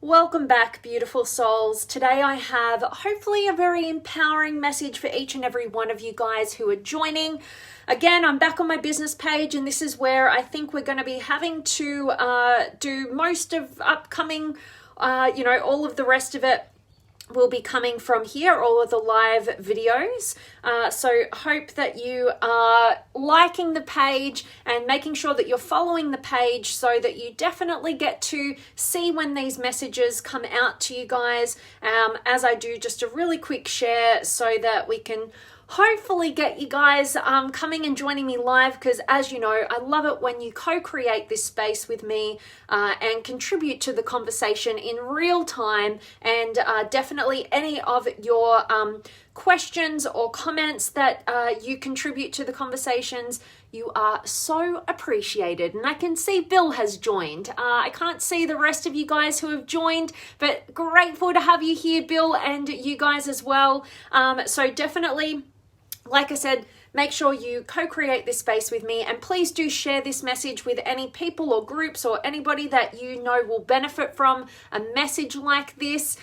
Welcome back, beautiful souls. Today I have hopefully a very empowering message for each and every one of you guys who are joining. Again, I'm back on my business page, and this is where I think we're going to be having to do most of upcoming, all of the rest of it will be coming from here, all of the live videos. So hope that you are liking the page and making sure that you're following the page so that you definitely get to see when these messages come out to you guys. As I do just a really quick share so that we can hopefully get you guys coming and joining me live, because as you know, I love it when you co-create this space with me and contribute to the conversation in real time. And definitely any of your questions or comments that you contribute to the conversations, you are so appreciated. And I can see Bill has joined. I can't see the rest of you guys who have joined, but grateful to have you here, Bill, and you guys as well. So definitely, like I said, make sure you co-create this space with me, and please do share this message with any people or groups or anybody that you know will benefit from a message like this,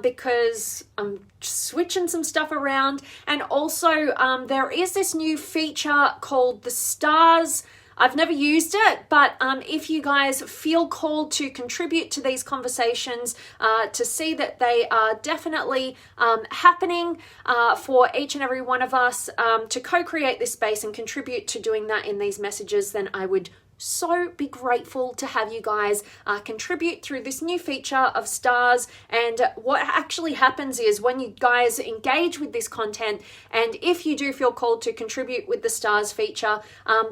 because I'm switching some stuff around. And also there is this new feature called the stars. I've never used it, but if you guys feel called to contribute to these conversations, to see that they are definitely happening for each and every one of us, to co-create this space and contribute to doing that in these messages, then I would so be grateful to have you guys contribute through this new feature of stars. And what actually happens is when you guys engage with this content, and if you do feel called to contribute with the stars feature,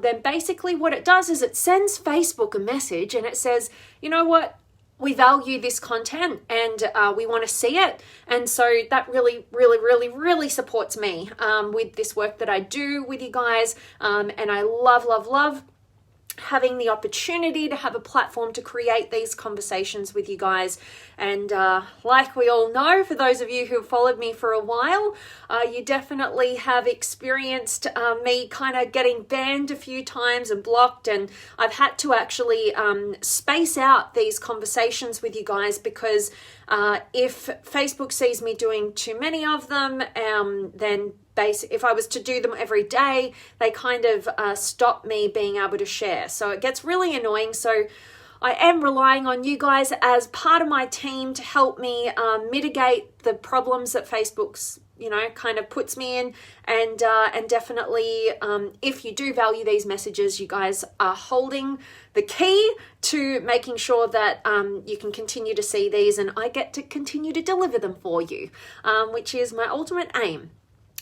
then basically what it does is it sends Facebook a message and it says, you know what, we value this content and we want to see it. And so that really supports me with this work that I do with you guys. And I love having the opportunity to have a platform to create these conversations with you guys. And like we all know, for those of you who have followed me for a while, you definitely have experienced me kind of getting banned a few times and blocked, and I've had to actually space out these conversations with you guys, because if Facebook sees me doing too many of them, then if I was to do them every day, they kind of stop me being able to share. So it gets really annoying. So I am relying on you guys as part of my team to help me mitigate the problems that Facebook's kind of puts me in. And definitely, if you do value these messages, you guys are holding the key to making sure that you can continue to see these, and I get to continue to deliver them for you, which is my ultimate aim.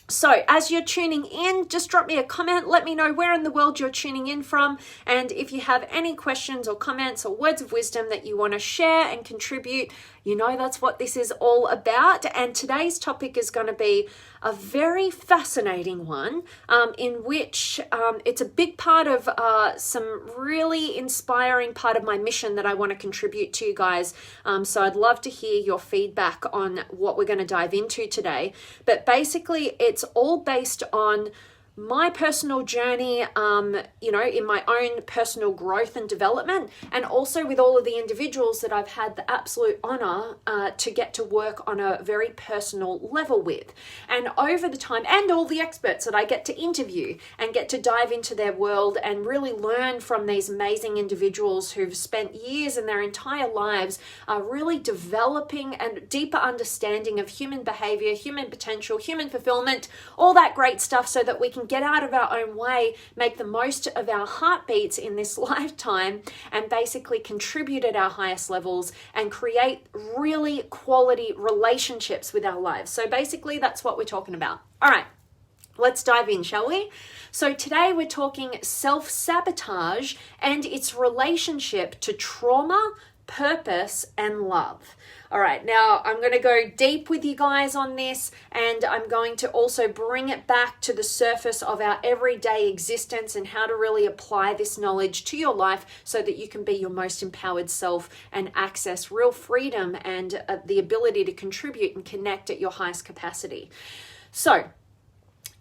So as you're tuning in, just drop me a comment. Let me know where in the world you're tuning in from. And if you have any questions or comments or words of wisdom that you want to share and contribute, you know that's what this is all about. And today's topic is going to be a very fascinating one, in which it's a big part of some really inspiring part of my mission that I want to contribute to you guys. So I'd love to hear your feedback on what we're going to dive into today. But basically, it's all based on my personal journey, in my own personal growth and development, and also with all of the individuals that I've had the absolute honor to get to work on a very personal level with. And over the time, and all the experts that I get to interview and get to dive into their world and really learn from these amazing individuals who've spent years in their entire lives really developing a deeper understanding of human behavior, human potential, human fulfillment, all that great stuff, so that we can get out of our own way, make the most of our heartbeats in this lifetime, and basically contribute at our highest levels and create really quality relationships with our lives. So basically, that's what we're talking about. All right, let's dive in, shall we? So today we're talking self-sabotage and its relationship to trauma, purpose, and love. All right, now I'm going to go deep with you guys on this, and I'm going to also bring it back to the surface of our everyday existence and how to really apply this knowledge to your life so that you can be your most empowered self and access real freedom and the ability to contribute and connect at your highest capacity. So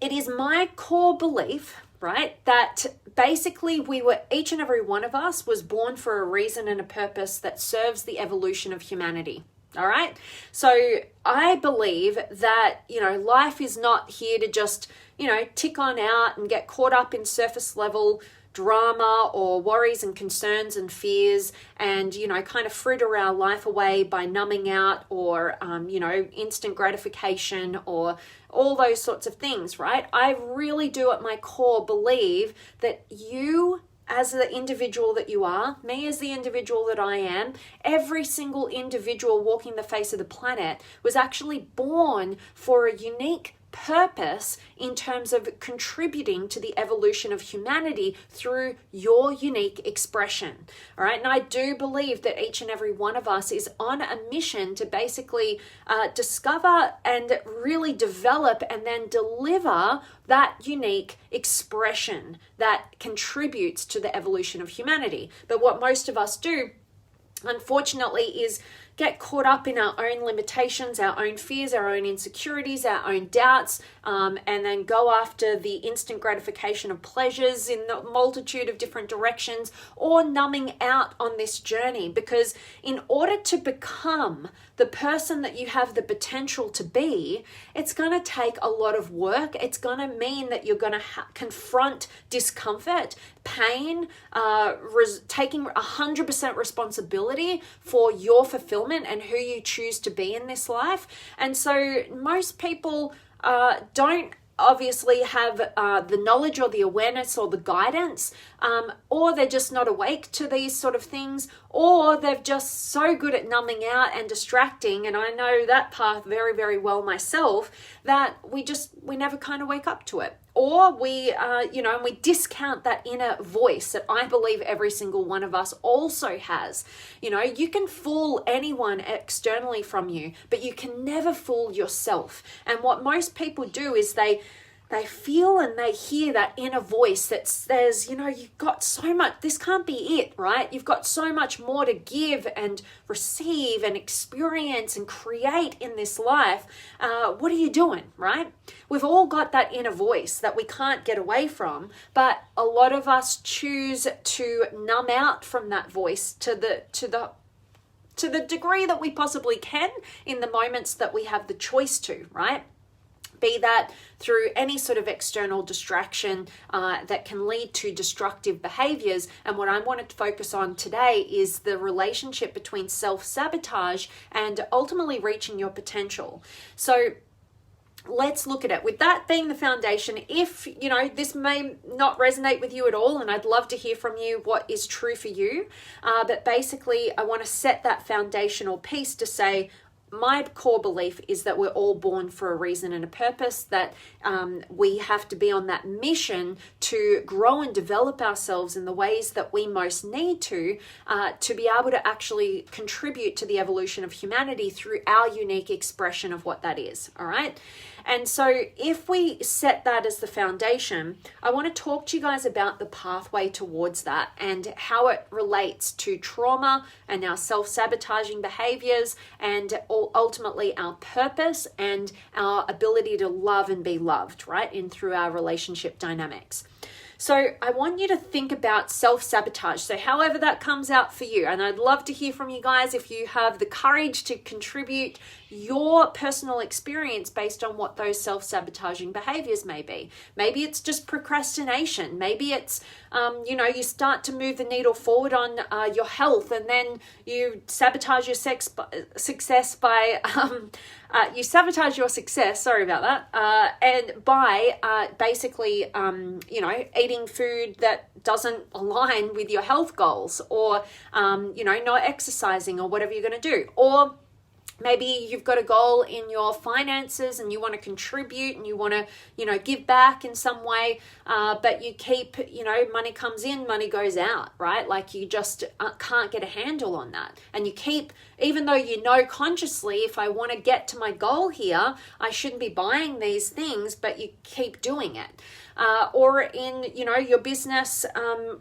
it is my core belief, right? That basically each and every one of us was born for a reason and a purpose that serves the evolution of humanity. All right. So I believe that, life is not here to just, tick on out and get caught up in surface level drama or worries and concerns and fears and, kind of fritter our life away by numbing out or, instant gratification or all those sorts of things, right? I really do at my core believe that you as the individual that you are, me as the individual that I am, every single individual walking the face of the planet was actually born for a unique purpose in terms of contributing to the evolution of humanity through your unique expression. All right. And I do believe that each and every one of us is on a mission to basically discover and really develop and then deliver that unique expression that contributes to the evolution of humanity. But what most of us do, unfortunately, is get caught up in our own limitations, our own fears, our own insecurities, our own doubts, and then go after the instant gratification of pleasures in the multitude of different directions, or numbing out on this journey. Because in order to become the person that you have the potential to be, it's going to take a lot of work. It's going to mean that you're going to confront discomfort, pain, taking 100% responsibility for your fulfillment and who you choose to be in this life. And so most people don't obviously have the knowledge or the awareness or the guidance, or they're just not awake to these sort of things, or they're just so good at numbing out and distracting, and I know that path very, very well myself, that we never kind of wake up to it. Or we, and we discount that inner voice that I believe every single one of us also has. You can fool anyone externally from you, but you can never fool yourself. And what most people do is they feel and they hear that inner voice that says, you've got so much, this can't be it, right? You've got so much more to give and receive and experience and create in this life. What are you doing, right? We've all got that inner voice that we can't get away from, but a lot of us choose to numb out from that voice to the degree that we possibly can in the moments that we have the choice to, right? Be that through any sort of external distraction that can lead to destructive behaviors. And what I wanted to focus on today is the relationship between self-sabotage and ultimately reaching your potential. So let's look at it. With that being the foundation, if, this may not resonate with you at all, and I'd love to hear from you what is true for you. But basically, I want to set that foundational piece to say, my core belief is that we're all born for a reason and a purpose, that we have to be on that mission to grow and develop ourselves in the ways that we most need to be able to actually contribute to the evolution of humanity through our unique expression of what that is. All right. And so if we set that as the foundation, I want to talk to you guys about the pathway towards that and how it relates to trauma and our self-sabotaging behaviors and ultimately our purpose and our ability to love and be loved, right? Through our relationship dynamics. So I want you to think about self-sabotage. So however that comes out for you, and I'd love to hear from you guys if you have the courage to contribute your personal experience based on what those self-sabotaging behaviors may be. Maybe it's just procrastination. Maybe it's, you start to move the needle forward on your health, and then you sabotage your success by sorry about that, and by basically, eating food that doesn't align with your health goals, or, not exercising or whatever you're going to do. Or maybe you've got a goal in your finances and you want to contribute and you want to, give back in some way, but you keep, money comes in, money goes out, right? Like you just can't get a handle on that. And you keep, even though consciously, if I want to get to my goal here, I shouldn't be buying these things, but you keep doing it. Or in, your business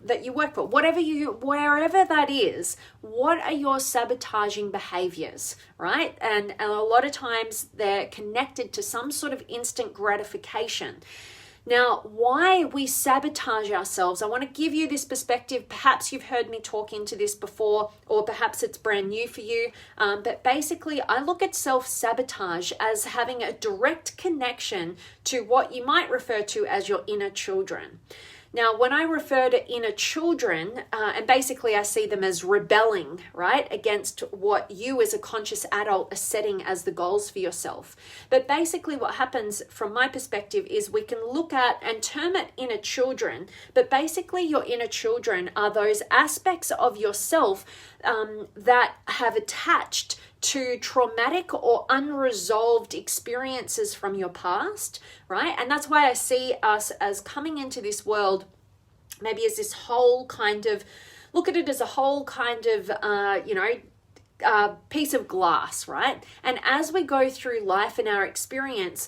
that you work for, wherever that is, what are your sabotaging behaviors, right? And a lot of times they're connected to some sort of instant gratification. Now, why we sabotage ourselves, I want to give you this perspective. Perhaps you've heard me talk into this before, or perhaps it's brand new for you. But basically, I look at self-sabotage as having a direct connection to what you might refer to as your inner children. Now, when I refer to inner children, and basically I see them as rebelling, right, against what you as a conscious adult are setting as the goals for yourself. But basically what happens from my perspective is we can look at and term it inner children, but basically your inner children are those aspects of yourself that have attached to traumatic or unresolved experiences from your past, right? And that's why I see us as coming into this world maybe as this whole kind of, look at it as a whole kind of, piece of glass, right? And as we go through life and our experience,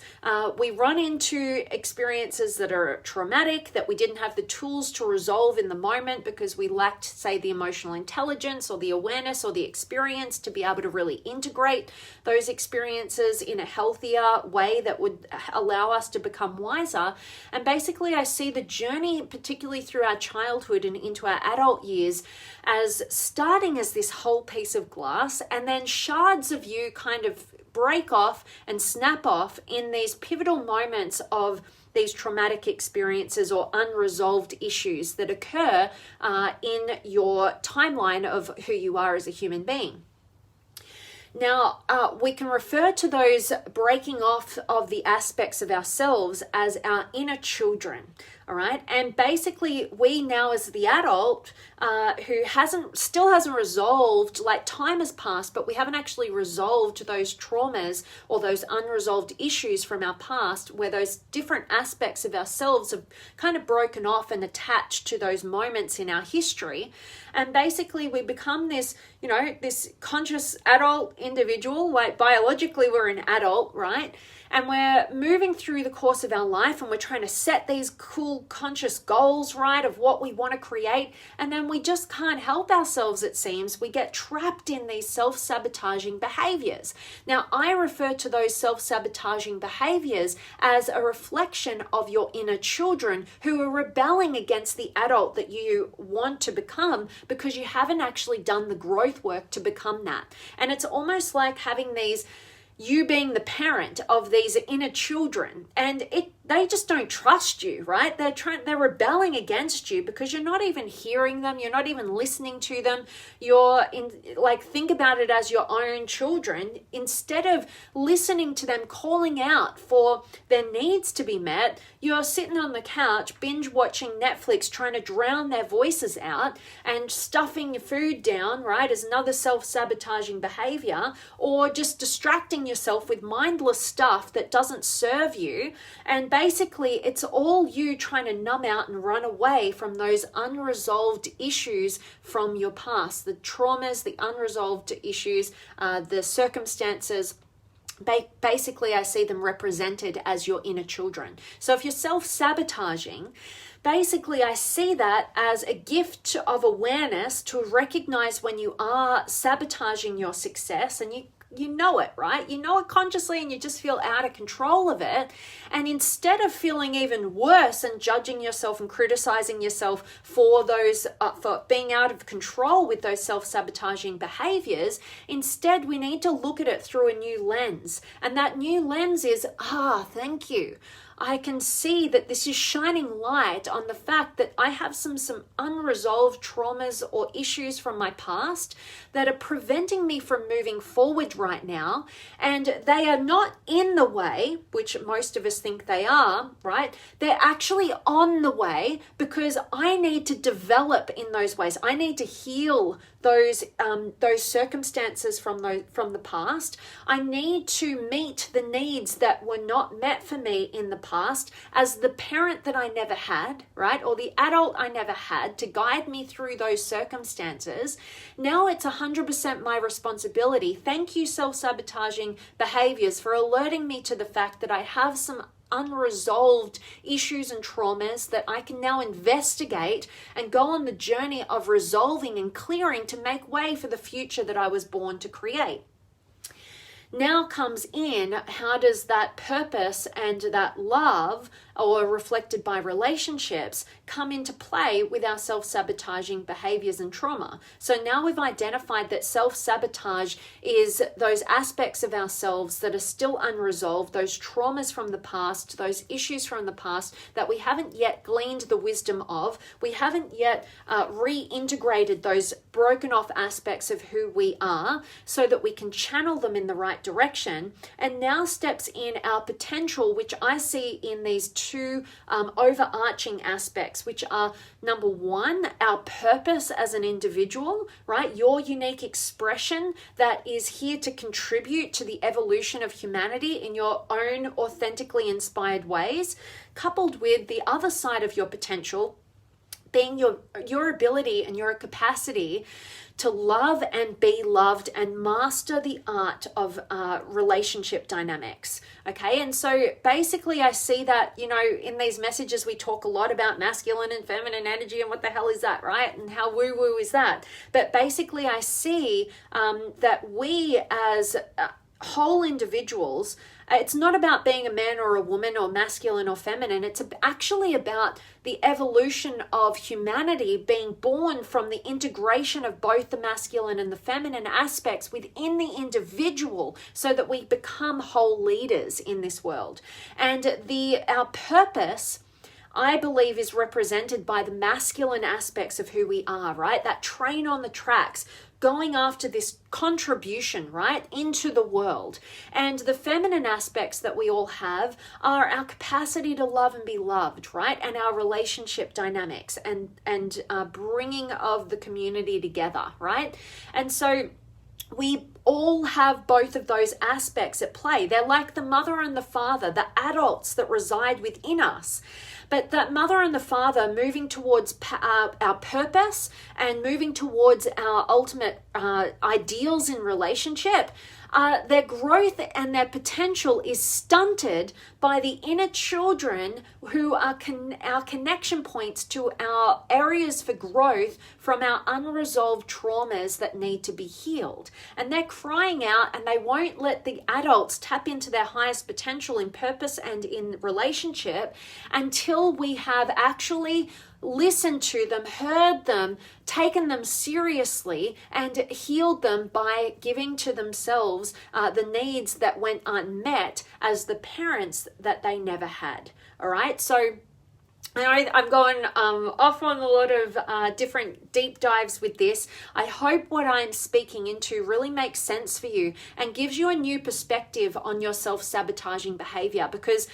we run into experiences that are traumatic, that we didn't have the tools to resolve in the moment because we lacked, say, the emotional intelligence or the awareness or the experience to be able to really integrate those experiences in a healthier way that would allow us to become wiser. And basically, I see the journey, particularly through our childhood and into our adult years, as starting as this whole piece of glass, and then shards of you kind of break off and snap off in these pivotal moments of these traumatic experiences or unresolved issues that occur in your timeline of who you are as a human being. Now, we can refer to those breaking off of the aspects of ourselves as our inner children, all right? And basically, we now as the adult who still hasn't resolved, like time has passed, but we haven't actually resolved those traumas or those unresolved issues from our past, where those different aspects of ourselves have kind of broken off and attached to those moments in our history. And basically, we become this, this conscious adult individual, like biologically we're an adult, right? And we're moving through the course of our life and we're trying to set these cool conscious goals, right, of what we want to create. And then we just can't help ourselves, it seems. We get trapped in these self-sabotaging behaviors. Now, I refer to those self-sabotaging behaviors as a reflection of your inner children who are rebelling against the adult that you want to become because you haven't actually done the growth work to become that. And it's almost like having you being the parent of these inner children, and they just don't trust you, right? They're rebelling against you because you're not even hearing them, you're not even listening to them. Think about it as your own children. Instead of listening to them, calling out for their needs to be met, you're sitting on the couch binge watching Netflix, trying to drown their voices out and stuffing your food down, right, as another self-sabotaging behavior, or just distracting yourself with mindless stuff that doesn't serve you. And basically, it's all you trying to numb out and run away from those unresolved issues from your past, the traumas, the unresolved issues, the circumstances. Basically, I see them represented as your inner children. So if you're self-sabotaging, basically, I see that as a gift of awareness to recognize when you are sabotaging your success, and you know it, right? You know it consciously and you just feel out of control of it. And instead of feeling even worse and judging yourself and criticizing yourself for being out of control with those self-sabotaging behaviors, instead we need to look at it through a new lens. And that new lens is, thank you. I can see that this is shining light on the fact that I have some unresolved traumas or issues from my past that are preventing me from moving forward right now. And they are not in the way, which most of us think they are, right? They're actually on the way because I need to develop in those ways. I need to heal those circumstances from the past. I need to meet the needs that were not met for me in the past as the parent that I never had, right? Or the adult I never had to guide me through those circumstances. Now it's 100% my responsibility. Thank you, self-sabotaging behaviors, for alerting me to the fact that I have some unresolved issues and traumas that I can now investigate and go on the journey of resolving and clearing to make way for the future that I was born to create. Now comes in, how does that purpose and that love or reflected by relationships come into play with our self-sabotaging behaviors and trauma. So now we've identified that self-sabotage is those aspects of ourselves that are still unresolved, those traumas from the past, those issues from the past that we haven't yet gleaned the wisdom of. We haven't yet reintegrated those broken off aspects of who we are so that we can channel them in the right direction. And now steps in our potential, which I see in these two overarching aspects, which are number one, our purpose as an individual, right? Your unique expression that is here to contribute to the evolution of humanity in your own authentically inspired ways, coupled with the other side of your potential being your ability and your capacity to love and be loved and master the art of relationship dynamics. Okay, and so basically I see that, in these messages we talk a lot about masculine and feminine energy and what the hell is that, right? And how woo-woo is that? But basically I see that we as whole individuals, it's not about being a man or a woman or masculine or feminine. It's actually about the evolution of humanity being born from the integration of both the masculine and the feminine aspects within the individual so that we become whole leaders in this world. And our purpose, I believe, is represented by the masculine aspects of who we are, right? That train on the tracks, going after this contribution, right, into the world. And the feminine aspects that we all have are our capacity to love and be loved, right? And our relationship dynamics and bringing of the community together, right? And so we all have both of those aspects at play. They're like the mother and the father, the adults that reside within us. But that mother and the father moving towards our purpose and moving towards our ultimate ideals in relationship, their growth and their potential is stunted by the inner children who are our connection points to our areas for growth from our unresolved traumas that need to be healed. And they're crying out and they won't let the adults tap into their highest potential in purpose and in relationship until we have actually listened to them, heard them, taken them seriously, and healed them by giving to themselves the needs that went unmet as the parents that they never had. All right, so I'm going off on a lot of different deep dives with this. I hope what I'm speaking into really makes sense for you and gives you a new perspective on your self-sabotaging behavior, because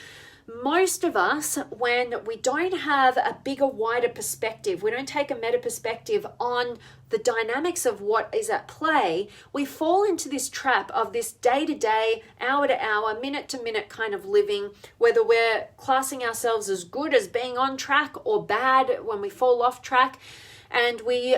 most of us, when we don't have a bigger, wider perspective, we don't take a meta perspective on the dynamics of what is at play, we fall into this trap of this day-to-day, hour-to-hour, minute-to-minute kind of living, whether we're classing ourselves as good as being on track or bad when we fall off track. And we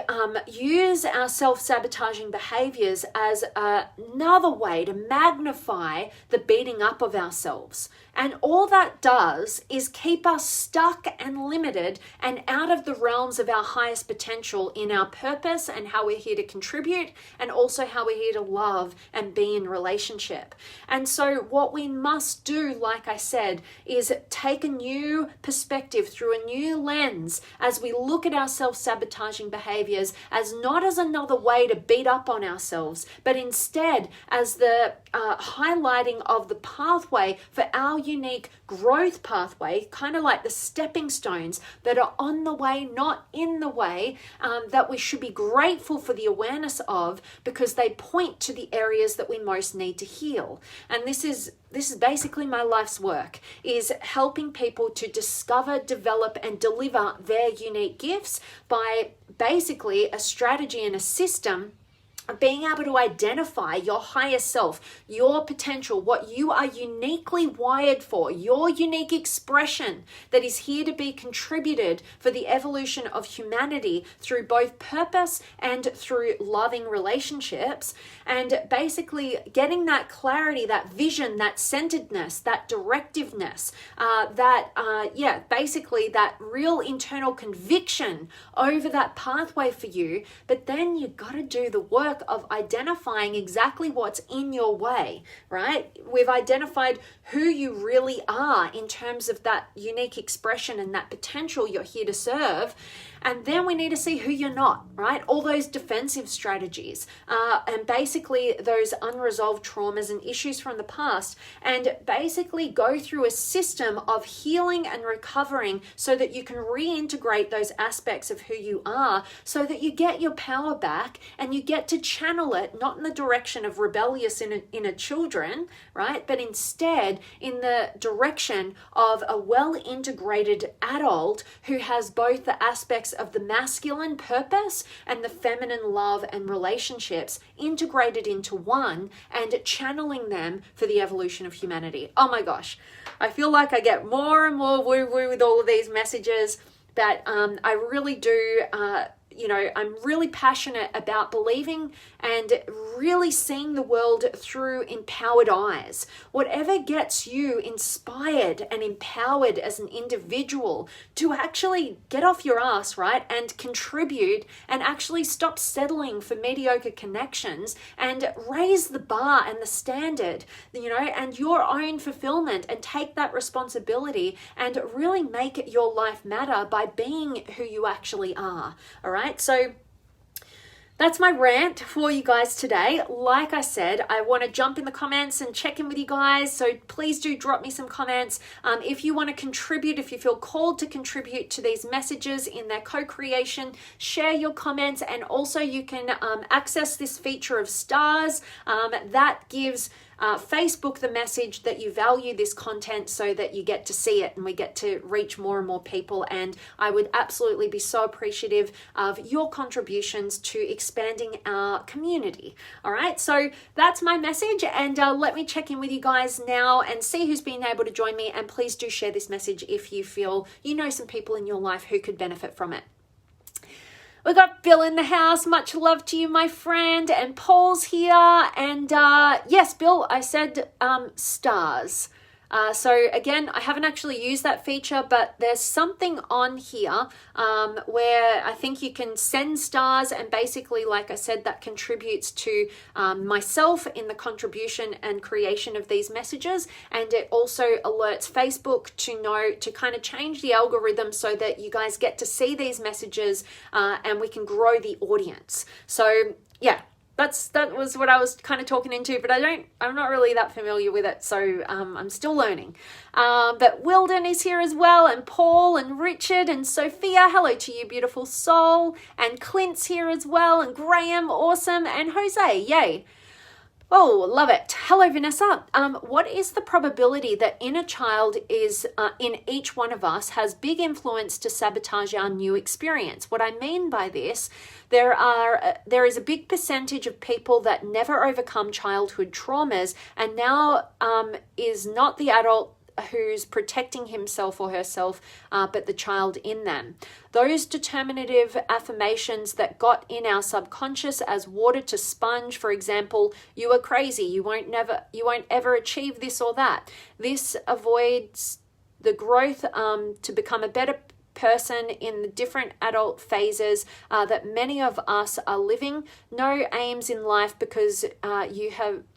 use our self-sabotaging behaviors as another way to magnify the beating up of ourselves. And all that does is keep us stuck and limited and out of the realms of our highest potential in our purpose and how we're here to contribute, and also how we're here to love and be in relationship. And so what we must do, like I said, is take a new perspective through a new lens as we look at our self-sabotaging behaviors as not as another way to beat up on ourselves, but instead as the highlighting of the pathway for our unique growth pathway, kind of like the stepping stones that are on the way, not in the way, that we should be grateful for the awareness of, because they point to the areas that we most need to heal. And this is basically my life's work, is helping people to discover, develop, and deliver their unique gifts by basically a strategy and a system of being able to identify your higher self, your potential, what you are uniquely wired for, your unique expression that is here to be contributed for the evolution of humanity through both purpose and through loving relationships, and basically getting that clarity, that vision, that centeredness, that directiveness, basically that real internal conviction over that pathway for you. But then you got to do the work work of identifying exactly what's in your way, right? We've identified who you really are in terms of that unique expression and that potential you're here to serve. And then we need to see who you're not, right? All those defensive strategies and basically those unresolved traumas and issues from the past, and basically go through a system of healing and recovering so that you can reintegrate those aspects of who you are so that you get your power back and you get to channel it, not in the direction of rebellious inner children, right? But instead in the direction of a well-integrated adult who has both the aspects of the masculine purpose and the feminine love and relationships integrated into one and channeling them for the evolution of humanity. Oh my gosh, I feel like I get more and more woo-woo with all of these messages, but I really do, I'm really passionate about believing and really seeing the world through empowered eyes. Whatever gets you inspired and empowered as an individual to actually get off your ass, right, and contribute and actually stop settling for mediocre connections and raise the bar and the standard, and your own fulfillment, and take that responsibility and really make your life matter by being who you actually are. All right. So that's my rant for you guys today. Like I said, I want to jump in the comments and check in with you guys. So please do drop me some comments. If you want to contribute, if you feel called to contribute to these messages in their co-creation, share your comments. And also you can access this feature of stars that gives Facebook the message that you value this content so that you get to see it and we get to reach more and more people. And I would absolutely be so appreciative of your contributions to expanding our community. All right, so that's my message, and let me check in with you guys now and see who's been able to join me. And please do share this message if you feel you know some people in your life who could benefit from it. We got Bill in the house. Much love to you, my friend. And Paul's here. And yes, Bill, I said stars. So again, I haven't actually used that feature, but there's something on here where I think you can send stars, and basically, like I said, that contributes to myself in the contribution and creation of these messages. And it also alerts Facebook to kind of change the algorithm so that you guys get to see these messages and we can grow the audience. So yeah. That was what I was kind of talking into, but I'm not really that familiar with it, so I'm still learning. But Wilden is here as well, and Paul and Richard and Sophia, hello to you, beautiful soul, and Clint's here as well, and Graham, awesome, and Jose, yay. Oh, love it. Hello, Vanessa. What is the probability that inner child is in each one of us has big influence to sabotage our new experience? What I mean by this, there is a big percentage of people that never overcome childhood traumas and now is not the adult who's protecting himself or herself, but the child in them. Those determinative affirmations that got in our subconscious as water to sponge, for example, you are crazy, you won't ever achieve this or that. This avoids the growth to become a better person in the different adult phases that many of us are living. No aims in life because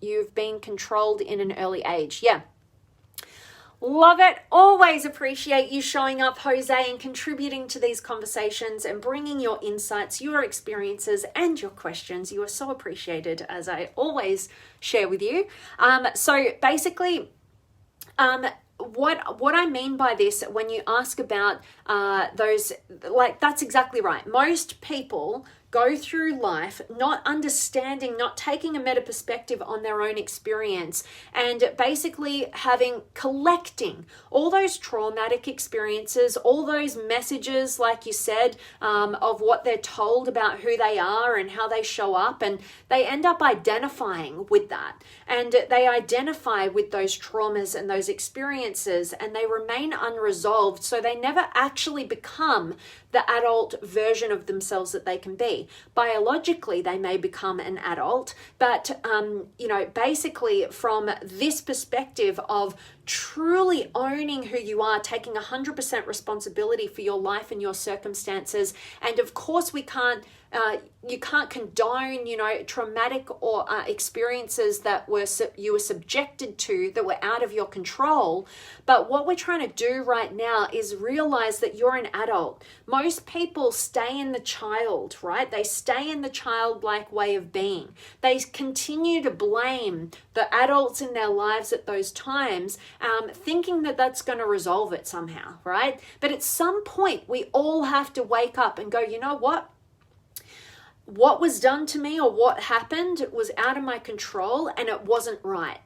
you've been controlled in an early age. Yeah. Love it. Always appreciate you showing up, Jose, and contributing to these conversations and bringing your insights, your experiences, and your questions. You are so appreciated, as I always share with you. So basically, what I mean by this, when you ask about those, like, that's exactly right. Most people go through life not understanding, not taking a meta perspective on their own experience, and basically collecting all those traumatic experiences, all those messages, like you said, of what they're told about who they are and how they show up, and they end up identifying with that, and they identify with those traumas and those experiences, and they remain unresolved, so they never actually become the adult version of themselves that they can be. Biologically, they may become an adult, but basically from this perspective of truly owning who you are, taking 100% responsibility for your life and your circumstances. And of course, we can't you can't condone, traumatic or experiences that you were subjected to that were out of your control. But what we're trying to do right now is realize that you're an adult. Most people stay in the child, right? They stay in the childlike way of being. They continue to blame the adults in their lives at those times, thinking that that's going to resolve it somehow, right? But at some point, we all have to wake up and go, you know what? What was done to me or what happened was out of my control and it wasn't right?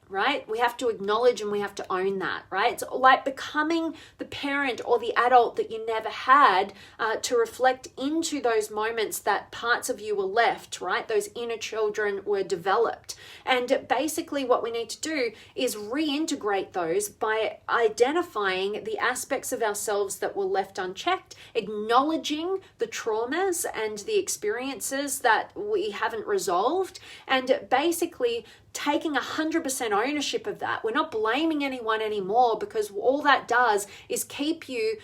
We have to acknowledge and we have to own that, right? It's like becoming the parent or the adult that you never had, to reflect into those moments that parts of you were left, right? Those inner children were developed. And basically what we need to do is reintegrate those by identifying the aspects of ourselves that were left unchecked, acknowledging the traumas and the experiences that we haven't resolved, and basically taking 100% ownership of that. We're not blaming anyone anymore, because all that does is keep you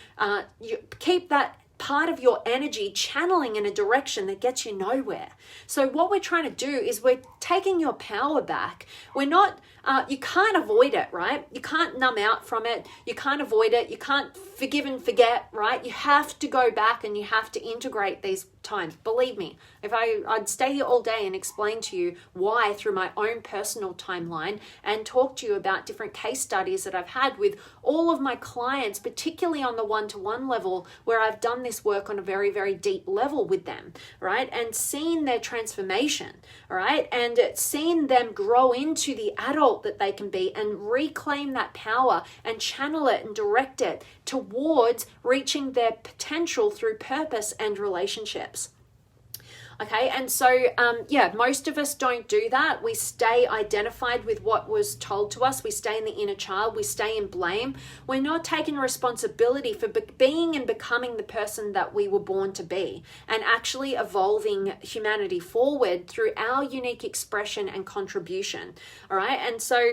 keep that part of your energy channeling in a direction that gets you nowhere. So what we're trying to do is we're taking your power back. We're not, you can't avoid it, right? You can't numb out from it. You can't avoid it. You can't forgive and forget, right? You have to go back and you have to integrate these times. Believe me, if I'd stay here all day and explain to you why through my own personal timeline and talk to you about different case studies that I've had with all of my clients, particularly on the one-to-one level, where I've done this work on a very, very deep level with them, right? And seen their transformation, right? And seen them grow into the adult that they can be and reclaim that power and channel it and direct it towards reaching their potential through purpose and relationships. Okay, and so, most of us don't do that. We stay identified with what was told to us. We stay in the inner child. We stay in blame. We're not taking responsibility for being and becoming the person that we were born to be, and actually evolving humanity forward through our unique expression and contribution. All right, and so,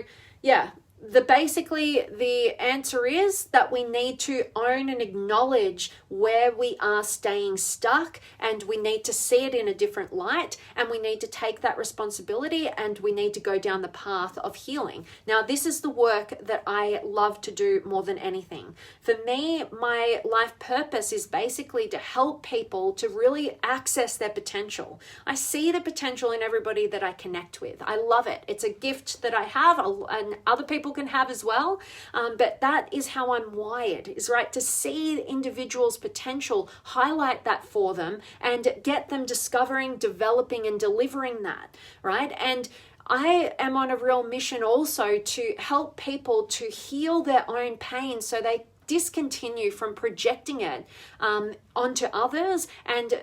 the answer is that we need to own and acknowledge where we are staying stuck, and we need to see it in a different light, and we need to take that responsibility, and we need to go down the path of healing. Now, this is the work that I love to do more than anything. For me, my life purpose is basically to help people to really access their potential. I see the potential in everybody that I connect with. I love it. It's a gift that I have, and other people can have as well, but that is how I'm wired, is right, to see individuals' potential, highlight that for them, and get them discovering, developing, and delivering that, right? And I am on a real mission also to help people to heal their own pain so they discontinue from projecting it onto others, and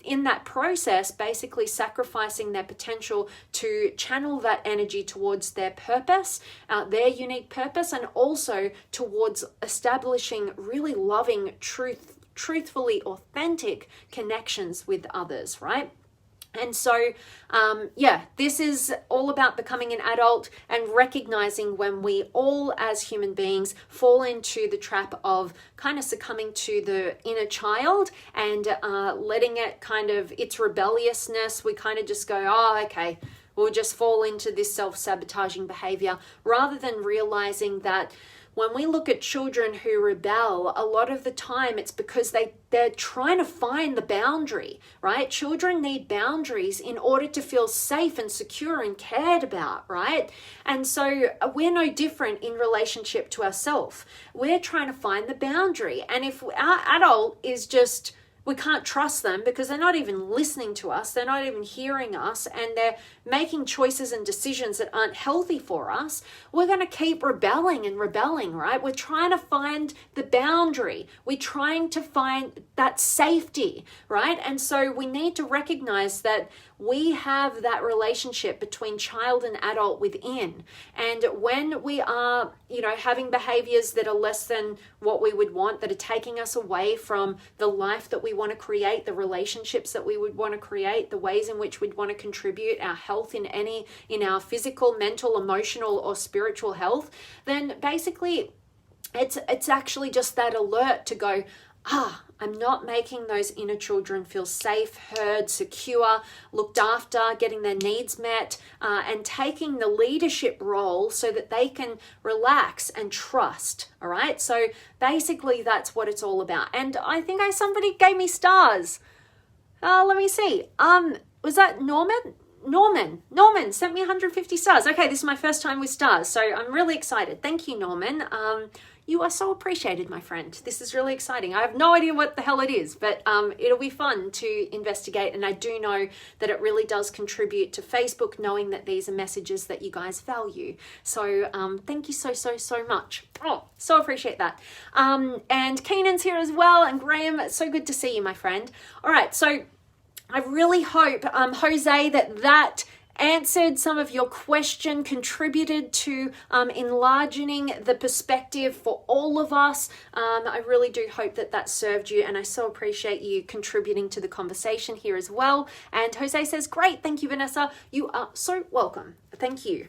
in that process, basically sacrificing their potential to channel that energy towards their purpose, their unique purpose, and also towards establishing really loving, truthfully authentic connections with others, right? And so, this is all about becoming an adult and recognizing when we all as human beings fall into the trap of kind of succumbing to the inner child and letting it kind of, its rebelliousness, we kind of just go, oh, okay, we'll just fall into this self-sabotaging behavior, rather than realizing that when we look at children who rebel, a lot of the time it's because they're trying to find the boundary, right? Children need boundaries in order to feel safe and secure and cared about, right? And so we're no different in relationship to ourselves. We're trying to find the boundary. And if our adult is just, we can't trust them because they're not even listening to us, they're not even hearing us, and they're making choices and decisions that aren't healthy for us, we're going to keep rebelling, right? We're trying to find the boundary. We're trying to find that safety, right? And so we need to recognize that we have that relationship between child and adult within. And when we are, having behaviors that are less than what we would want, that are taking us away from the life that we want to create, the relationships that we would want to create, the ways in which we'd want to contribute our health in our physical, mental, emotional, or spiritual health, then basically it's actually just that alert to go, I'm not making those inner children feel safe, heard, secure, looked after, getting their needs met, and taking the leadership role so that they can relax and trust. All right. So basically that's what it's all about. And I think somebody gave me stars. Let me see. Was that Norman? Norman sent me 150 stars. Okay, this is my first time with stars, so I'm really excited. Thank you, Norman. You are so appreciated, my friend. This is really exciting. I have no idea what the hell it is, but it'll be fun to investigate. And I do know that it really does contribute to Facebook, knowing that these are messages that you guys value. So thank you so much. Oh, so appreciate that. And Keenan's here as well. And Graham, it's so good to see you, my friend. All right, so I really hope, Jose, that answered some of your question, contributed to enlarging the perspective for all of us. I really do hope that served you, and I so appreciate you contributing to the conversation here as well. And Jose says, great, thank you, Vanessa. You are so welcome. Thank you.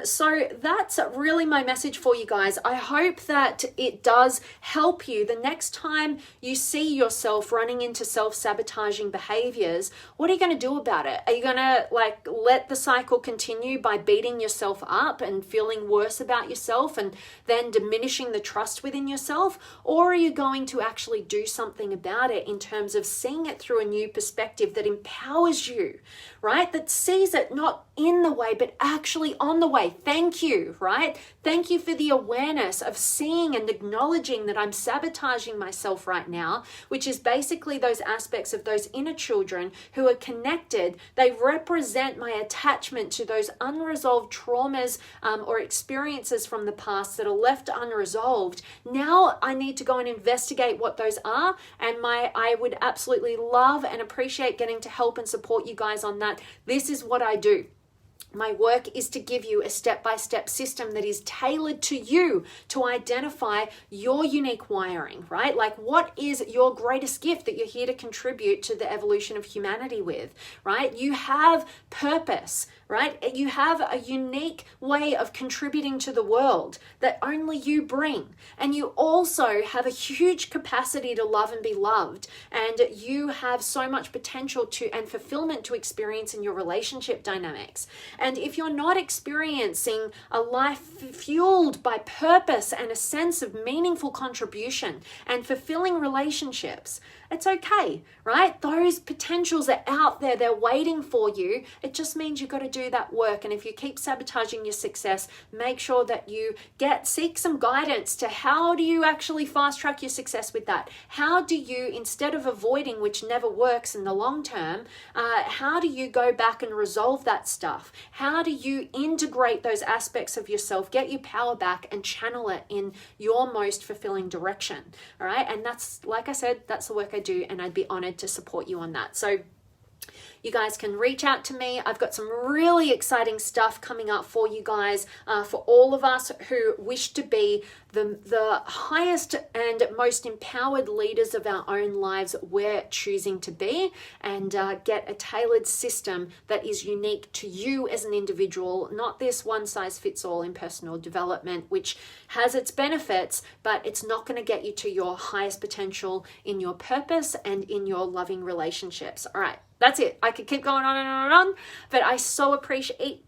So that's really my message for you guys. I hope that it does help you the next time you see yourself running into self-sabotaging behaviors. What are you going to do about it? Are you going to let the cycle continue by beating yourself up and feeling worse about yourself and then diminishing the trust within yourself? Or are you going to actually do something about it in terms of seeing it through a new perspective that empowers you, right? That sees it not in the way, but actually on the way. Thank you, right? Thank you for the awareness of seeing and acknowledging that I'm sabotaging myself right now, which is basically those aspects of those inner children who are connected. They represent my attachment to those unresolved traumas or experiences from the past that are left unresolved. Now I need to go and investigate what those are, and I would absolutely love and appreciate getting to help and support you guys on that. This is what I do. My work is to give you a step-by-step system that is tailored to you to identify your unique wiring, right? Like, what is your greatest gift that you're here to contribute to the evolution of humanity with, right? You have purpose, right? You have a unique way of contributing to the world that only you bring. And you also have a huge capacity to love and be loved. And you have so much potential to and fulfillment to experience in your relationship dynamics. And if you're not experiencing a life fueled by purpose and a sense of meaningful contribution and fulfilling relationships, it's okay, right? Those potentials are out there. They're waiting for you. It just means you've got to do that work. And if you keep sabotaging your success, make sure that you seek some guidance to how do you actually fast track your success with that? How do you, instead of avoiding, which never works in the long term, how do you go back and resolve that stuff? How do you integrate those aspects of yourself, get your power back and channel it in your most fulfilling direction? All right. And that's, like I said, that's the work I do, and I'd be honored to support you on that. So you guys can reach out to me. I've got some really exciting stuff coming up for you guys, for all of us who wish to be the highest and most empowered leaders of our own lives we're choosing to be, and get a tailored system that is unique to you as an individual, not this one size fits all in personal development, which has its benefits, but it's not going to get you to your highest potential in your purpose and in your loving relationships. All right. That's it. I could keep going on and on and on, but I so appreciate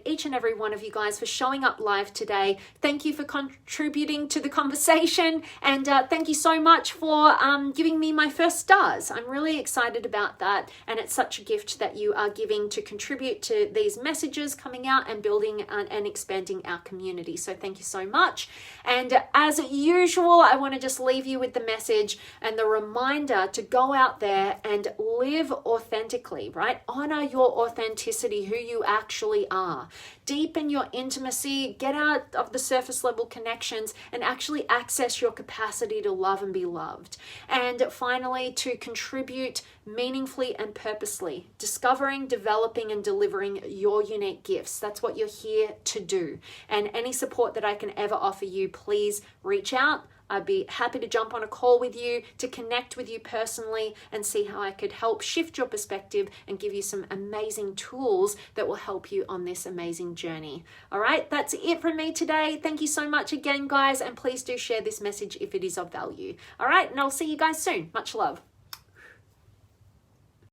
each and every one of you guys for showing up live today. Thank you for contributing to the conversation, and thank you so much for giving me my first stars. I'm really excited about that, and it's such a gift that you are giving to contribute to these messages coming out and building and expanding our community. So thank you so much. And as usual, I want to just leave you with the message and the reminder to go out there and live authentically, right? Honor your authenticity, who you actually are. Deepen your intimacy, get out of the surface level connections, and actually access your capacity to love and be loved. And finally, to contribute meaningfully and purposely, discovering, developing, and delivering your unique gifts. That's what you're here to do. And any support that I can ever offer you, please reach out. I'd be happy to jump on a call with you to connect with you personally and see how I could help shift your perspective and give you some amazing tools that will help you on this amazing journey. All right, that's it from me today. Thank you so much again, guys, and please do share this message if it is of value. All right, and I'll see you guys soon. Much love.